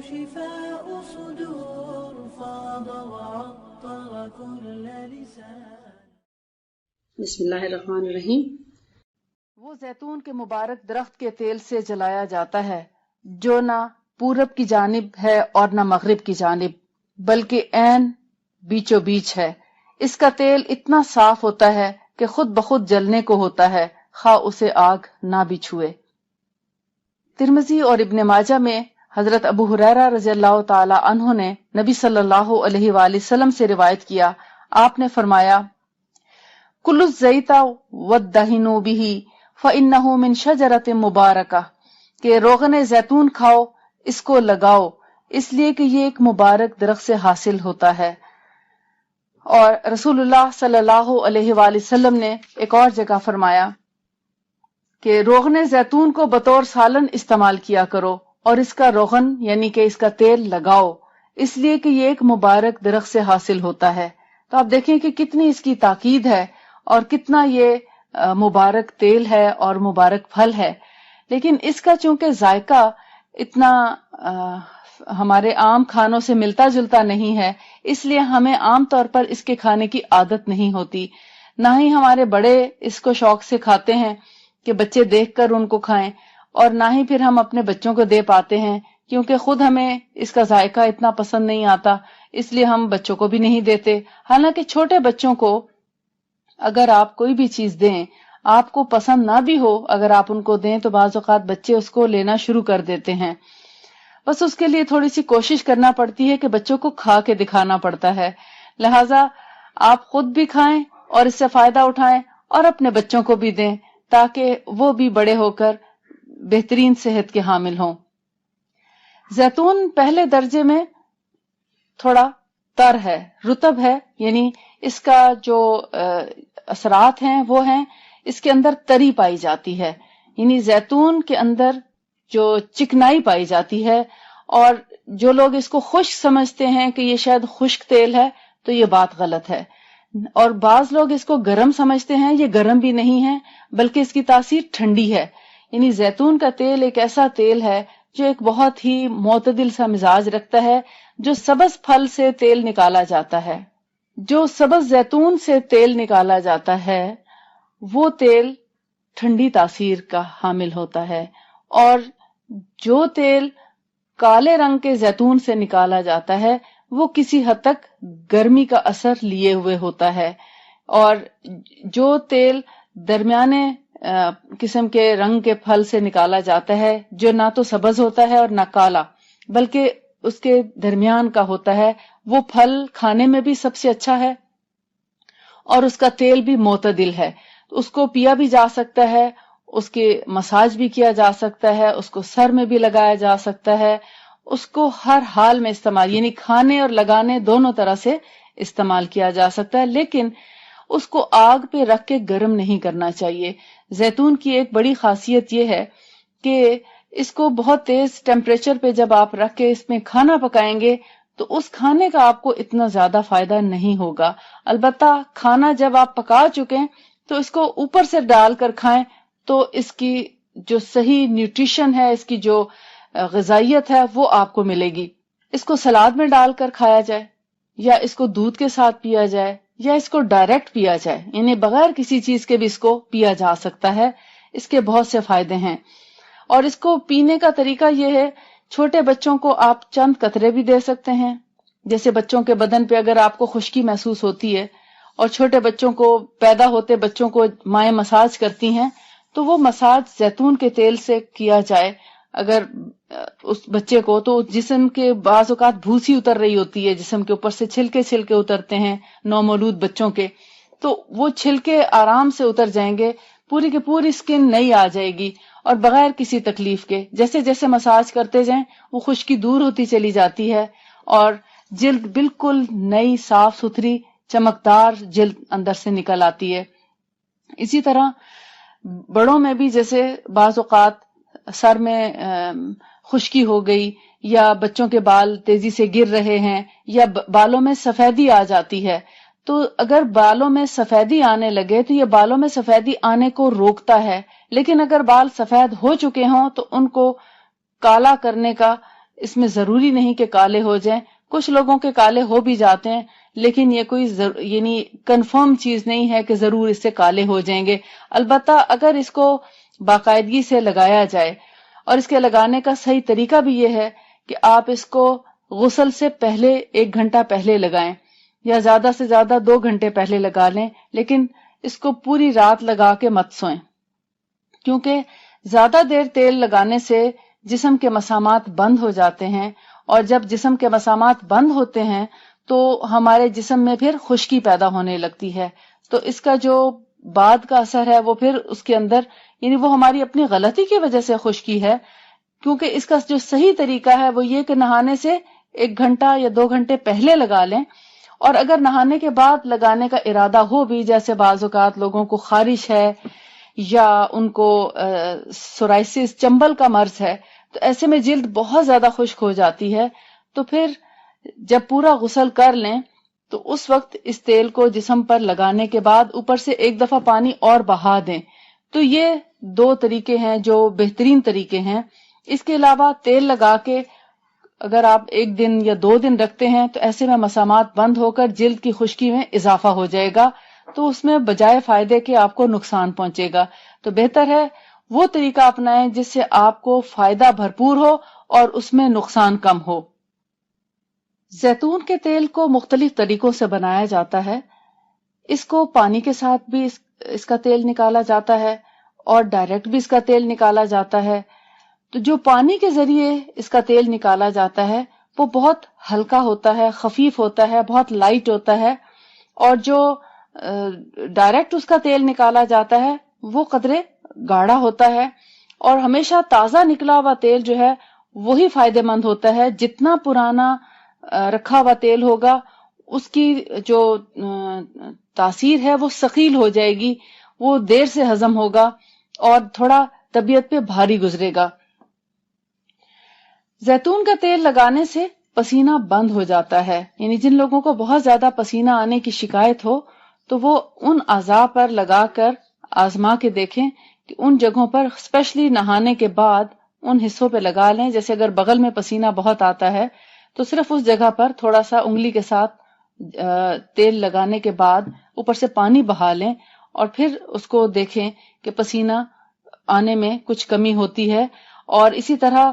شفاء صدور فاض وعطر كل لسان. بسم اللہ الرحمن الرحیم. وہ زیتون کے مبارک درخت کے تیل سے جلایا جاتا ہے جو نہ پورب کی جانب ہے اور نہ مغرب کی جانب بلکہ عین بیچو بیچ ہے. اس کا تیل اتنا صاف ہوتا ہے کہ خود بخود جلنے کو ہوتا ہے خواہ اسے آگ نہ بھی چھوئے. ترمذی اور ابن ماجہ میں حضرت ابو ہریرہ رضی اللہ تعالی عنہ نے نبی صلی اللہ علیہ وآلہ وسلم سے روایت کیا. آپ نے فرمایا کل الزیت والدہنوا بہ فإنہ من شجرۃ مبارکہ کہ روغن زیتون کھاؤ، اس کو لگاؤ، اس لیے کہ یہ ایک مبارک درخت سے حاصل ہوتا ہے. اور رسول اللہ صلی اللہ علیہ وآلہ وسلم نے ایک اور جگہ فرمایا کہ روغن زیتون کو بطور سالن استعمال کیا کرو اور اس کا روغن یعنی کہ اس کا تیل لگاؤ، اس لیے کہ یہ ایک مبارک درخت سے حاصل ہوتا ہے. تو آپ دیکھیں کہ کتنی اس کی تاکید ہے اور کتنا یہ مبارک تیل ہے اور مبارک پھل ہے. لیکن اس کا چونکہ ذائقہ اتنا ہمارے عام کھانوں سے ملتا جلتا نہیں ہے، اس لیے ہمیں عام طور پر اس کے کھانے کی عادت نہیں ہوتی. نہ ہی ہمارے بڑے اس کو شوق سے کھاتے ہیں کہ بچے دیکھ کر ان کو کھائیں، اور نہ ہی پھر ہم اپنے بچوں کو دے پاتے ہیں کیونکہ خود ہمیں اس کا ذائقہ اتنا پسند نہیں آتا، اس لیے ہم بچوں کو بھی نہیں دیتے. حالانکہ چھوٹے بچوں کو اگر آپ کوئی بھی چیز دیں، آپ کو پسند نہ بھی ہو، اگر آپ ان کو دیں تو بعض اوقات بچے اس کو لینا شروع کر دیتے ہیں. بس اس کے لیے تھوڑی سی کوشش کرنا پڑتی ہے کہ بچوں کو کھا کے دکھانا پڑتا ہے. لہٰذا آپ خود بھی کھائیں اور اس سے فائدہ اٹھائیں اور اپنے بچوں کو بھی دیں تاکہ وہ بھی بڑے ہو کر بہترین صحت کے حامل ہوں. زیتون پہلے درجے میں تھوڑا تر ہے، رطب ہے، یعنی اس کا جو اثرات ہیں وہ ہیں اس کے اندر تری پائی جاتی ہے، یعنی زیتون کے اندر جو چکنائی پائی جاتی ہے. اور جو لوگ اس کو خشک سمجھتے ہیں کہ یہ شاید خشک تیل ہے تو یہ بات غلط ہے. اور بعض لوگ اس کو گرم سمجھتے ہیں، یہ گرم بھی نہیں ہے بلکہ اس کی تاثیر ٹھنڈی ہے. یعنی زیتون کا تیل ایک ایسا تیل ہے جو ایک بہت ہی معتدل سا مزاج رکھتا ہے. جو سبز پھل سے تیل نکالا جاتا ہے، جو سبز زیتون سے تیل نکالا جاتا ہے وہ تیل ٹھنڈی تاثیر کا حامل ہوتا ہے، اور جو تیل کالے رنگ کے زیتون سے نکالا جاتا ہے وہ کسی حد تک گرمی کا اثر لیے ہوئے ہوتا ہے. اور جو تیل درمیانے قسم کے رنگ کے پھل سے نکالا جاتا ہے جو نہ تو سبز ہوتا ہے اور نہ کالا بلکہ اس کے درمیان کا ہوتا ہے، وہ پھل کھانے میں بھی سب سے اچھا ہے اور اس کا تیل بھی معتدل ہے. اس کو پیا بھی جا سکتا ہے، اس کے مساج بھی کیا جا سکتا ہے، اس کو سر میں بھی لگایا جا سکتا ہے، اس کو ہر حال میں استعمال، یعنی کھانے اور لگانے دونوں طرح سے استعمال کیا جا سکتا ہے. لیکن اس کو آگ پہ رکھ کے گرم نہیں کرنا چاہیے. زیتون کی ایک بڑی خاصیت یہ ہے کہ اس کو بہت تیز ٹیمپریچر پہ جب آپ رکھ کے اس میں کھانا پکائیں گے تو اس کھانے کا آپ کو اتنا زیادہ فائدہ نہیں ہوگا. البتہ کھانا جب آپ پکا چکیں تو اس کو اوپر سے ڈال کر کھائیں تو اس کی جو صحیح نیوٹریشن ہے، اس کی جو غذائیت ہے وہ آپ کو ملے گی. اس کو سلاد میں ڈال کر کھایا جائے یا اس کو دودھ کے ساتھ پیا جائے یا اس کو ڈائریکٹ پیا جائے، یعنی بغیر کسی چیز کے بھی اس کو پیا جا سکتا ہے. اس کے بہت سے فائدے ہیں اور اس کو پینے کا طریقہ یہ ہے، چھوٹے بچوں کو آپ چند قطرے بھی دے سکتے ہیں. جیسے بچوں کے بدن پہ اگر آپ کو خشکی محسوس ہوتی ہے اور چھوٹے بچوں کو پیدا ہوتے بچوں کو مائیں مساج کرتی ہیں تو وہ مساج زیتون کے تیل سے کیا جائے اگر اس بچے کو، تو جسم کے بعض اوقات بھوسی اتر رہی ہوتی ہے، جسم کے اوپر سے چھلکے اترتے ہیں نومولود بچوں کے، تو وہ چھلکے آرام سے اتر جائیں گے، پوری کی پوری سکن نئی آ جائے گی اور بغیر کسی تکلیف کے. جیسے جیسے مساج کرتے جائیں وہ خشکی دور ہوتی چلی جاتی ہے اور جلد بالکل نئی صاف ستھری چمکدار جلد اندر سے نکل آتی ہے. اسی طرح بڑوں میں بھی جیسے بعض اوقات سر میں خشکی ہو گئی یا بچوں کے بال تیزی سے گر رہے ہیں یا بالوں میں سفیدی آ جاتی ہے، تو اگر بالوں میں سفیدی آنے لگے تو یہ بالوں میں سفیدی آنے کو روکتا ہے، لیکن اگر بال سفید ہو چکے ہوں تو ان کو کالا کرنے کا اس میں ضروری نہیں کہ کالے ہو جائیں، کچھ لوگوں کے کالے ہو بھی جاتے ہیں، لیکن یہ کوئی یعنی کنفرم چیز نہیں ہے کہ ضرور اس سے کالے ہو جائیں گے۔ البتہ اگر اس کو باقاعدگی سے لگایا جائے، اور اس کے لگانے کا صحیح طریقہ بھی یہ ہے کہ آپ اس کو غسل سے پہلے 1 گھنٹہ پہلے لگائیں، یا زیادہ سے زیادہ 2 گھنٹے پہلے لگا لیں، لیکن اس کو پوری رات لگا کے مت سوئیں، کیونکہ زیادہ دیر تیل لگانے سے جسم کے مسامات بند ہو جاتے ہیں، اور جب جسم کے مسامات بند ہوتے ہیں تو ہمارے جسم میں پھر خشکی پیدا ہونے لگتی ہے، تو اس کا جو بعد کا اثر ہے وہ پھر اس کے اندر، یعنی وہ ہماری اپنی غلطی کی وجہ سے خشکی ہے، کیونکہ اس کا جو صحیح طریقہ ہے وہ یہ کہ نہانے سے 1 گھنٹہ یا 2 گھنٹے پہلے لگا لیں، اور اگر نہانے کے بعد لگانے کا ارادہ ہو بھی، جیسے بعض اوقات لوگوں کو خارش ہے یا ان کو سورائسس چنبل کا مرض ہے، تو ایسے میں جلد بہت زیادہ خشک ہو جاتی ہے، تو پھر جب پورا غسل کر لیں تو اس وقت اس تیل کو جسم پر لگانے کے بعد اوپر سے 1 دفعہ پانی اور بہا دیں۔ تو یہ 2 طریقے ہیں جو بہترین طریقے ہیں۔ اس کے علاوہ تیل لگا کے اگر آپ 1 دن یا 2 دن رکھتے ہیں تو ایسے میں مسامات بند ہو کر جلد کی خشکی میں اضافہ ہو جائے گا، تو اس میں بجائے فائدے کے آپ کو نقصان پہنچے گا۔ تو بہتر ہے وہ طریقہ اپنائیں جس سے آپ کو فائدہ بھرپور ہو اور اس میں نقصان کم ہو۔ زیتون کے تیل کو مختلف طریقوں سے بنایا جاتا ہے۔ اس کو پانی کے ساتھ بھی اس کا تیل نکالا جاتا ہے، اور ڈائریکٹ بھی اس کا تیل نکالا جاتا ہے۔ تو جو پانی کے ذریعے اس کا تیل نکالا جاتا ہے وہ بہت ہلکا ہوتا ہے، خفیف ہوتا ہے، بہت لائٹ ہوتا ہے، اور جو ڈائریکٹ اس کا تیل نکالا جاتا ہے وہ قدرے گاڑھا ہوتا ہے، اور ہمیشہ تازہ نکلا ہوا تیل جو ہے وہی فائدہ مند ہوتا ہے۔ جتنا پرانا رکھا ہوا تیل ہوگا اس کی جو تاثیر ہے وہ ثقیل ہو جائے گی، وہ دیر سے ہضم ہوگا اور تھوڑا طبیعت پہ بھاری گزرے گا۔ زیتون کا تیل لگانے سے پسینہ بند ہو جاتا ہے، یعنی جن لوگوں کو بہت زیادہ پسینہ آنے کی شکایت ہو تو وہ ان اعضاء پر لگا کر آزما کے دیکھیں کہ ان جگہوں پر اسپیشلی نہانے کے بعد ان حصوں پہ لگا لیں، جیسے اگر بغل میں پسینہ بہت آتا ہے تو صرف اس جگہ پر تھوڑا سا انگلی کے ساتھ تیل لگانے کے بعد اوپر سے پانی بہا لیں، اور پھر اس کو دیکھیں کہ پسینہ آنے میں کچھ کمی ہوتی ہے۔ اور اسی طرح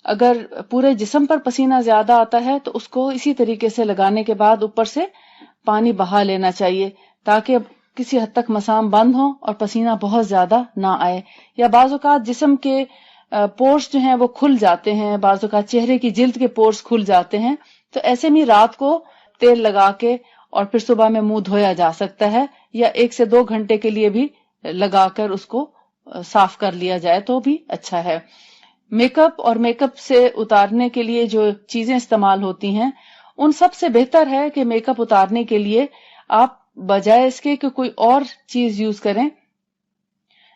اگر پورے جسم پر پسینہ زیادہ آتا ہے تو اس کو اسی طریقے سے لگانے کے بعد اوپر سے پانی بہا لینا چاہیے، تاکہ کسی حد تک مسام بند ہوں اور پسینہ بہت زیادہ نہ آئے۔ یا بعض اوقات جسم کے پورس جو ہیں وہ کھل جاتے ہیں، بعض اوقات چہرے کی جلد کے پورس کھل جاتے ہیں، تو ایسے میں رات کو تیل لگا کے اور پھر صبح میں منہ دھویا جا سکتا ہے، یا 1 سے 2 گھنٹے کے لیے بھی لگا کر اس کو صاف کر لیا جائے تو بھی اچھا ہے۔ میک اپ اور میک اپ سے اتارنے کے لیے جو چیزیں استعمال ہوتی ہیں، ان سب سے بہتر ہے کہ میک اپ اتارنے کے لیے آپ بجائے اس کے کہ کوئی اور چیز یوز کریں،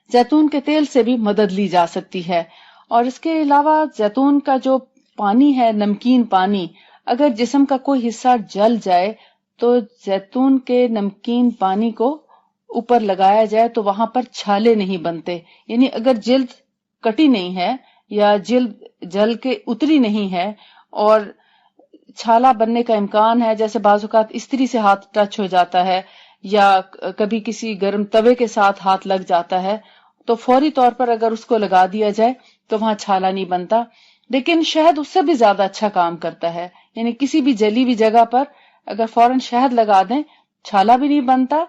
زیتون کے تیل سے بھی مدد لی جا سکتی ہے۔ اور اس کے علاوہ زیتون کا جو پانی ہے، نمکین پانی، اگر جسم کا کوئی حصہ جل جائے تو زیتون کے نمکین پانی کو اوپر لگایا جائے تو وہاں پر چھالے نہیں بنتے، یعنی اگر جلد کٹی نہیں ہے یا جلد جل کے اتری نہیں ہے اور چھالا بننے کا امکان ہے، جیسے بعض اوقات استری سے ہاتھ ٹچ ہو جاتا ہے یا کبھی کسی گرم توے کے ساتھ ہاتھ لگ جاتا ہے، تو فوری طور پر اگر اس کو لگا دیا جائے تو وہاں چھالا نہیں بنتا۔ لیکن شہد اس سے بھی زیادہ اچھا کام کرتا ہے، یعنی کسی بھی جلی ہوئی جگہ پر اگر فوراً شہد لگا دیں چھالا بھی نہیں بنتا،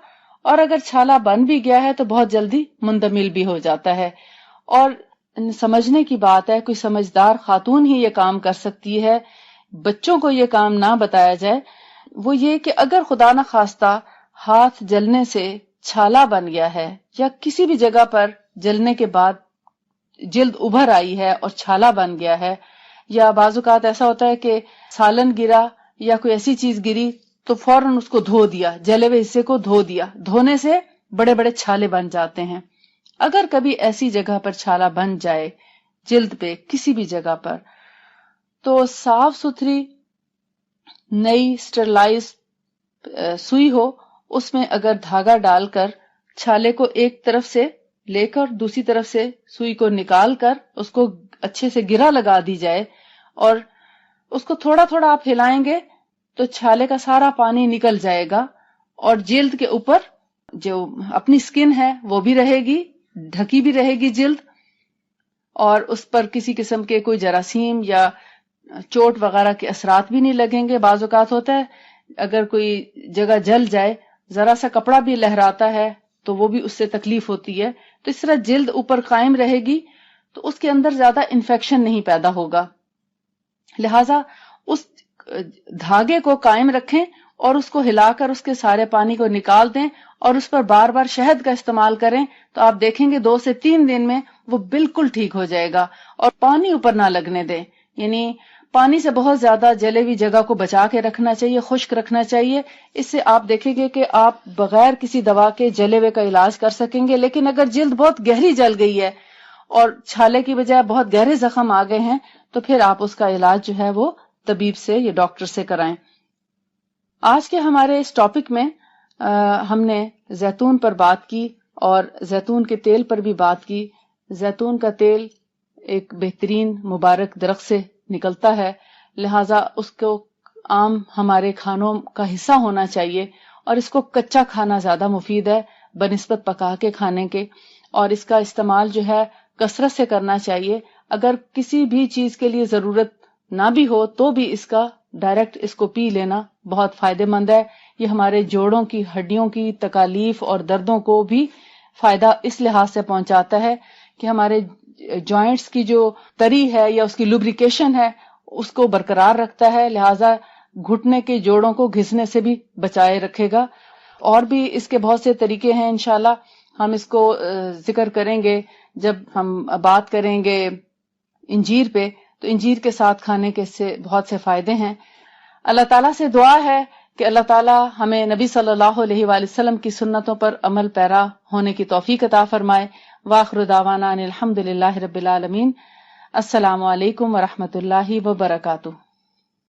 اور اگر چھالا بن بھی گیا ہے تو بہت جلدی مندمل بھی ہو جاتا ہے۔ اور سمجھنے کی بات ہے، کوئی سمجھدار خاتون ہی یہ کام کر سکتی ہے، بچوں کو یہ کام نہ بتایا جائے۔ وہ یہ کہ اگر خدا نخواستہ ہاتھ جلنے سے چھالا بن گیا ہے یا کسی بھی جگہ پر جلنے کے بعد جلد ابھر آئی ہے اور چھالا بن گیا ہے، یا بعض اوقات ایسا ہوتا ہے کہ سالن گرا یا کوئی ایسی چیز گری تو فوراً اس کو دھو دیا، جلے ہوئے حصے کو دھو دیا، دھونے سے بڑے بڑے چھالے بن جاتے ہیں۔ اگر کبھی ایسی جگہ پر چھالا بن جائے جلد پہ کسی بھی جگہ پر، تو صاف ستھری نئی اسٹرلائز سوئی ہو، اس میں اگر دھاگا ڈال کر چھالے کو ایک طرف سے لے کر دوسری طرف سے سوئی کو نکال کر اس کو اچھے سے گرہ لگا دی جائے، اور اس کو تھوڑا تھوڑا آپ ہلائیں گے تو چھالے کا سارا پانی نکل جائے گا، اور جلد کے اوپر جو اپنی سکن ہے وہ بھی رہے گی، ڈھکی بھی رہے گی جلد، اور اس پر کسی قسم کے کوئی جراثیم یا چوٹ وغیرہ کے اثرات بھی نہیں لگیں گے۔ بعض اوقات ہوتا ہے اگر کوئی جگہ جل جائے، ذرا سا کپڑا بھی لہراتا ہے تو وہ بھی اس سے تکلیف ہوتی ہے، تو اس طرح جلد اوپر قائم رہے گی تو اس کے اندر زیادہ انفیکشن نہیں پیدا ہوگا۔ لہٰذا اس دھاگے کو قائم رکھیں اور اس کو ہلا کر اس کے سارے پانی کو نکال دیں، اور اس پر بار بار شہد کا استعمال کریں تو آپ دیکھیں گے 2 سے 3 دن میں وہ بالکل ٹھیک ہو جائے گا۔ اور پانی اوپر نہ لگنے دیں، یعنی پانی سے بہت زیادہ جلے ہوئی جگہ کو بچا کے رکھنا چاہیے، خشک رکھنا چاہیے۔ اس سے آپ دیکھیں گے کہ آپ بغیر کسی دوا کے جلے ہوئے کا علاج کر سکیں گے۔ لیکن اگر جلد بہت گہری جل گئی ہے اور چھالے کی بجائے بہت گہرے زخم آ گئے ہیں تو پھر آپ اس کا علاج جو ہے وہ طبیب سے یا ڈاکٹر سے کرائیں۔ آج کے ہمارے اس ٹاپک میں ہم نے زیتون پر بات کی اور زیتون کے تیل پر بھی بات کی۔ زیتون کا تیل ایک بہترین مبارک درخت سے نکلتا ہے، لہٰذا اس کو عام ہمارے کھانوں کا حصہ ہونا چاہیے، اور اس کو کچا کھانا زیادہ مفید ہے بنسبت پکا کے کھانے کے، اور اس کا استعمال جو ہے کثرت سے کرنا چاہیے۔ اگر کسی بھی چیز کے لیے ضرورت نہ بھی ہو تو بھی اس کا ڈائریکٹ اس کو پی لینا بہت فائدہ مند ہے۔ یہ ہمارے جوڑوں کی ہڈیوں کی تکالیف اور دردوں کو بھی فائدہ اس لحاظ سے پہنچاتا ہے کہ ہمارے جوائنٹس کی جو تری ہے یا اس کی لوبریکیشن ہے اس کو برقرار رکھتا ہے، لہٰذا گھٹنے کے جوڑوں کو گھسنے سے بھی بچائے رکھے گا۔ اور بھی اس کے بہت سے طریقے ہیں، انشاءاللہ ہم اس کو ذکر کریں گے جب ہم بات کریں گے انجیر پہ، تو انجیر کے ساتھ کھانے کے اس سے بہت سے فائدے ہیں۔ اللہ تعالیٰ سے دعا ہے کہ اللہ تعالیٰ ہمیں نبی صلی اللہ علیہ وآلہ وسلم کی سنتوں پر عمل پیرا ہونے کی توفیق عطا فرمائے۔ وآخر دعوانا ان الحمد للہ رب العالمین۔ السلام علیکم ورحمۃ اللہ وبرکاتہ۔